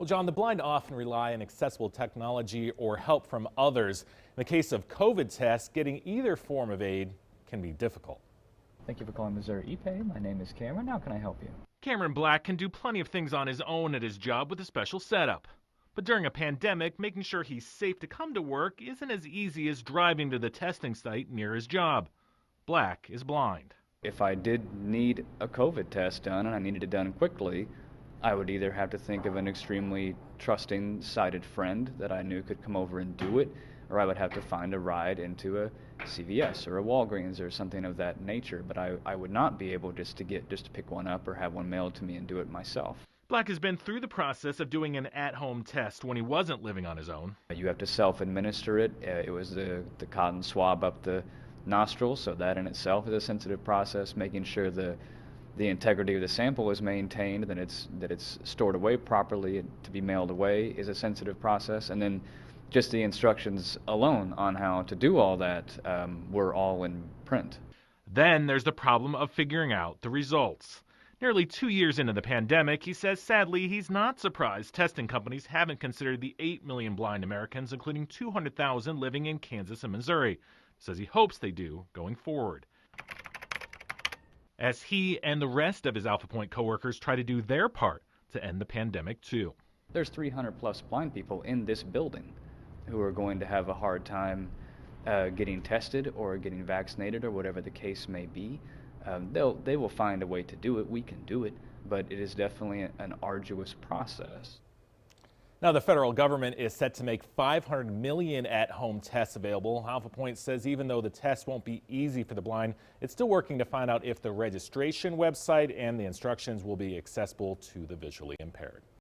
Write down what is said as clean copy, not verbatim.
Well, John, the blind often rely on accessible technology or help from others. In the case of COVID tests, getting either form of aid can be difficult. Thank you for calling Missouri ePay. My name is Cameron. How can I help you? Cameron Black can do plenty of things on his own at his job with a special setup. But during a pandemic, making sure he's safe to come to work isn't as easy as driving to the testing site near his job. Black is blind. If I did need a COVID test done and I needed it done quickly, I would either have to think of an extremely trusting, sighted friend that I knew could come over and do it, or I would have to find a ride into a CVS or a Walgreens or something of that nature. But I would not be able just to pick one up or have one mailed to me and do it myself. Black has been through the process of doing an at-home test when he wasn't living on his own. You have to self-administer it. It was the cotton swab up the nostrils, so that in itself is a sensitive process. Making sure the integrity of the sample is maintained, that it's stored away properly and to be mailed away is a sensitive process. And then just the instructions alone on how to do all that were all in print. Then there's the problem of figuring out the results. Nearly 2 years into the pandemic, he says sadly he's not surprised testing companies haven't considered the 8 million blind Americans, including 200,000 living in Kansas and Missouri. Says he hopes they do going forward, as he and the rest of his Alpha Point coworkers try to do their part to end the pandemic too. There's 300 plus blind people in this building who are going to have a hard time getting tested or getting vaccinated or whatever the case may be. They will find a way to do it. We can do it, but it is definitely an arduous process. Now, the federal government is set to make 500 million at-home tests available. Alpha Point says even though the test won't be easy for the blind, it's still working to find out if the registration website and the instructions will be accessible to the visually impaired.